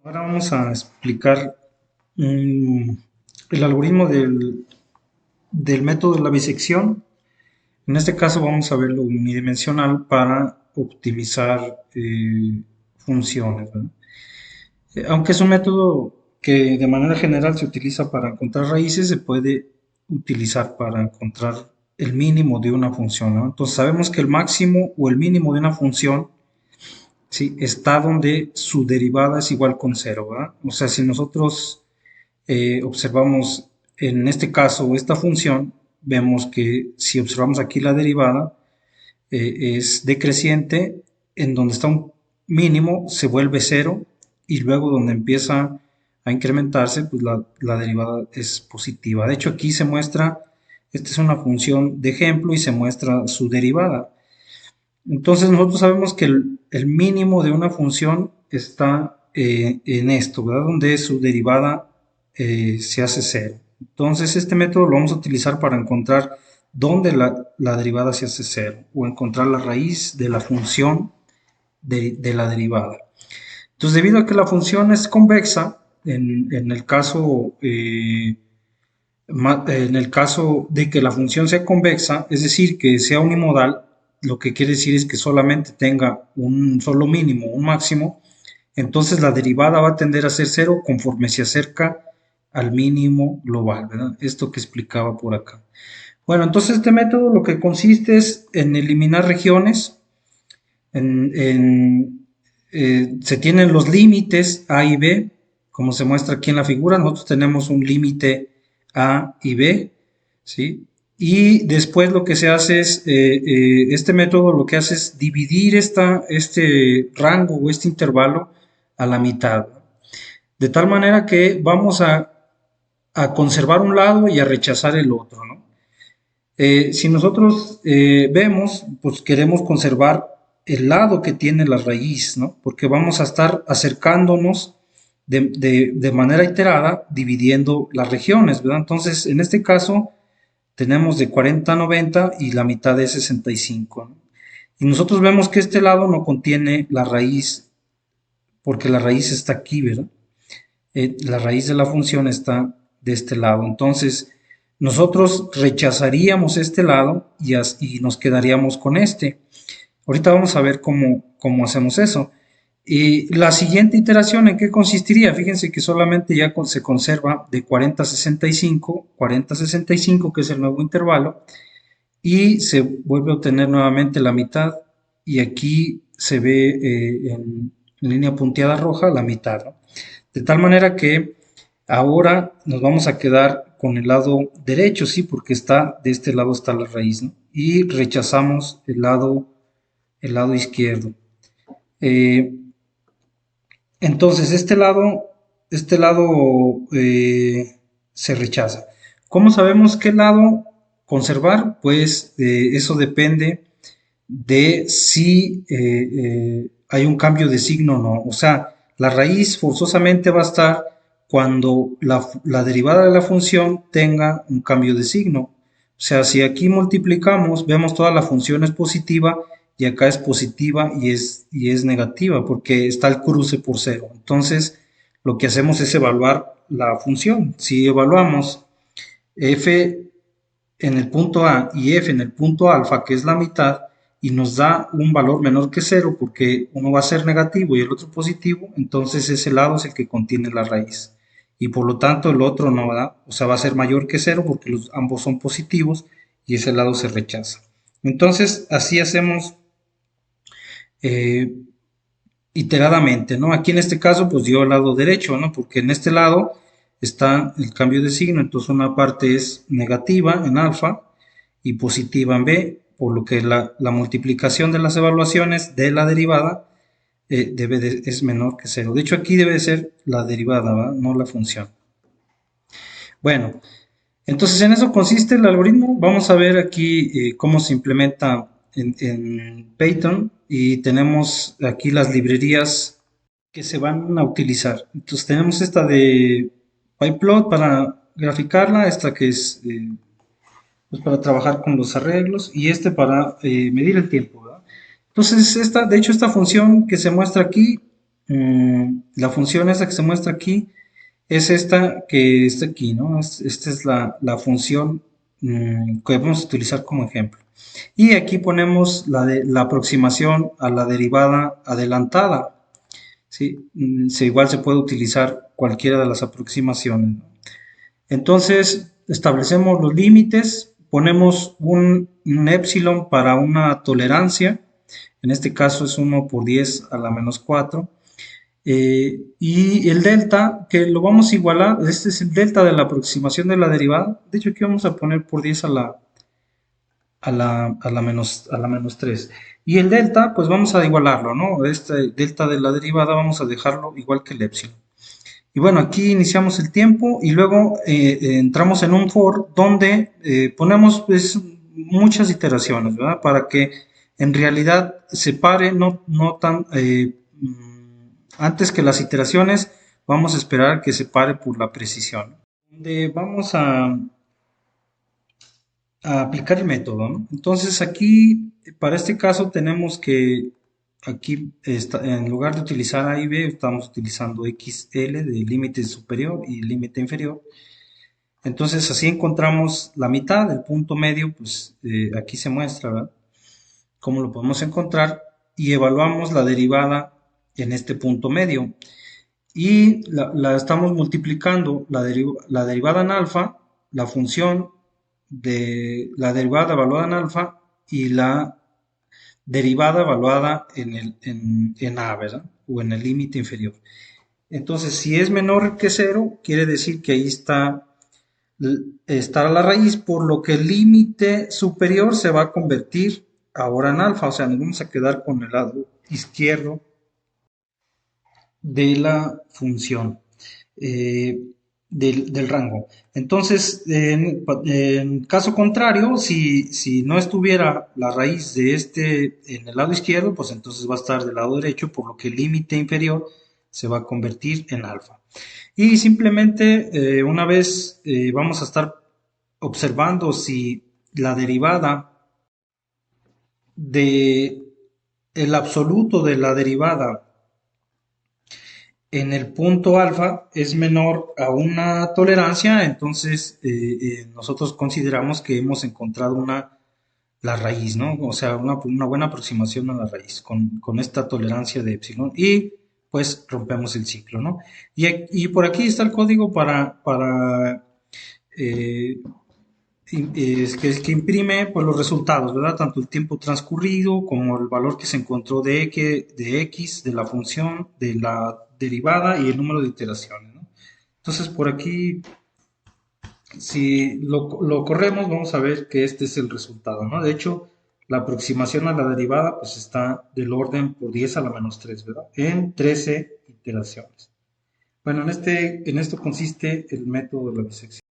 Ahora vamos a explicar mm, el algoritmo del método de la bisección. En este caso vamos a verlo unidimensional para optimizar funciones, ¿verdad? Aunque es un método que de manera general se utiliza para encontrar raíces, se puede utilizar para encontrar el mínimo de una función, ¿no? Entonces sabemos que el máximo o el mínimo de una función, ¿sí?, está donde su derivada es igual con cero, ¿verdad? O sea, si nosotros observamos en este caso esta función, vemos que si observamos aquí la derivada es decreciente, en donde está un mínimo se vuelve cero y luego donde empieza a incrementarse, pues la derivada es positiva. De hecho aquí se muestra, esta es una función de ejemplo y se muestra su derivada. Entonces nosotros sabemos que el mínimo de una función está en esto, ¿verdad? Donde su derivada se hace cero. Entonces este método lo vamos a utilizar para encontrar dónde la derivada se hace cero o encontrar la raíz de la función de la derivada. Entonces, debido a que la función es convexa, en el caso de que la función sea convexa, es decir, que sea unimodal, lo que quiere decir es que solamente tenga un solo mínimo, un máximo, entonces la derivada va a tender a ser cero conforme se acerca al mínimo global, ¿verdad? Esto que explicaba por acá. Bueno, entonces este método lo que consiste es en eliminar regiones, se tienen los límites A y B, como se muestra aquí en la figura. Nosotros tenemos un límite A y B, ¿sí? Y después lo que se hace es, este método lo que hace es dividir este rango o este intervalo a la mitad, de tal manera que vamos a conservar un lado y a rechazar el otro, ¿no? Si nosotros vemos, pues queremos conservar el lado que tiene la raíz, ¿no? Porque vamos a estar acercándonos de manera iterada, dividiendo las regiones, ¿verdad? Entonces, en este caso, tenemos de 40 a 90 y la mitad es 65, ¿no? Y nosotros vemos que este lado no contiene la raíz, porque la raíz está aquí, ¿verdad? La raíz de la función está de este lado. Entonces, nosotros rechazaríamos este lado y nos quedaríamos con este. Ahorita vamos a ver cómo hacemos eso. Y la siguiente iteración, ¿en qué consistiría? Fíjense que solamente ya se conserva de 40 a 65, 40 a 65, que es el nuevo intervalo, y se vuelve a obtener nuevamente la mitad, y aquí se ve en línea punteada roja la mitad, ¿no? De tal manera que ahora nos vamos a quedar con el lado derecho, sí, porque de este lado está la raíz, ¿no? Y rechazamos el lado izquierdo. Eh, entonces, este lado se rechaza. ¿Cómo sabemos qué lado conservar? Pues eso depende de si hay un cambio de signo o no. O sea, la raíz forzosamente va a estar cuando la derivada de la función tenga un cambio de signo. O sea, si aquí multiplicamos, vemos toda la función es positiva y acá es positiva y es negativa porque está el cruce por cero. Entonces, lo que hacemos es evaluar la función. Si evaluamos f en el punto A y f en el punto alfa, que es la mitad, y nos da un valor menor que cero porque uno va a ser negativo y el otro positivo, entonces ese lado es el que contiene la raíz. Y por lo tanto el otro no va, o sea, va a ser mayor que cero porque ambos son positivos y ese lado se rechaza. Entonces así hacemos eh, iteradamente, ¿no? Aquí en este caso pues dio el lado derecho, ¿no? Porque en este lado está el cambio de signo, entonces una parte es negativa en alfa y positiva en B, por lo que la multiplicación de las evaluaciones de la derivada es menor que cero. De hecho aquí debe ser la derivada, ¿verdad? No la función. Bueno, entonces en eso consiste el algoritmo. Vamos a ver aquí cómo se implementa en Python y tenemos aquí las librerías que se van a utilizar. Entonces tenemos esta de PyPlot para graficarla, esta que es pues para trabajar con los arreglos y este para medir el tiempo, ¿verdad? Entonces de hecho esta función que se muestra aquí la función esa que se muestra aquí es esta que está aquí, ¿no? Esta es la función que vamos a utilizar como ejemplo. Y aquí ponemos la aproximación a la derivada adelantada. ¿Sí? Igual se puede utilizar cualquiera de las aproximaciones, ¿no? Entonces, establecemos los límites, ponemos un epsilon para una tolerancia, en este caso es 1 por 10⁻⁴, y el delta, que lo vamos a igualar, este es el delta de la aproximación de la derivada, de hecho aquí vamos a poner por 10 a la menos 3. Y el delta, pues vamos a igualarlo, ¿no? Este delta de la derivada vamos a dejarlo igual que el epsilon. Y bueno, aquí iniciamos el tiempo y luego entramos en un for donde ponemos pues, muchas iteraciones, ¿verdad? Para que en realidad se pare, no tan... antes que las iteraciones, vamos a esperar que se pare por la precisión. Vamos a aplicar el método, ¿no? Entonces aquí, para este caso, tenemos que aquí, en lugar de utilizar A y B, estamos utilizando XL de límite superior y límite inferior. Entonces así encontramos la mitad, el punto medio, pues aquí se muestra, ¿verdad? Cómo lo podemos encontrar y evaluamos la derivada en este punto medio. Y la estamos multiplicando, la derivada en alfa, la función de la derivada evaluada en alfa y la derivada evaluada en A, ¿verdad? O en el límite inferior. Entonces, si es menor que 0, quiere decir que ahí está la raíz, por lo que el límite superior se va a convertir ahora en alfa, o sea, nos vamos a quedar con el lado izquierdo de la función. Del rango. Entonces, en caso contrario, si no estuviera la raíz de este en el lado izquierdo, pues entonces va a estar del lado derecho, por lo que el límite inferior se va a convertir en alfa. Y simplemente una vez vamos a estar observando si la derivada de el absoluto de la derivada en el punto alfa es menor a una tolerancia, entonces nosotros consideramos que hemos encontrado la raíz, ¿no? O sea, una buena aproximación a la raíz con esta tolerancia de epsilon y pues rompemos el ciclo, ¿no? Y por aquí está el código para eh, que imprime pues, los resultados, ¿verdad? Tanto el tiempo transcurrido como el valor que se encontró de x, de la función, de la derivada y el número de iteraciones, ¿no? Entonces, por aquí, si lo corremos, vamos a ver que este es el resultado, ¿no? De hecho, la aproximación a la derivada pues está del orden por 10⁻⁵, ¿verdad? En 13 iteraciones. Bueno, en esto consiste el método de la bisección.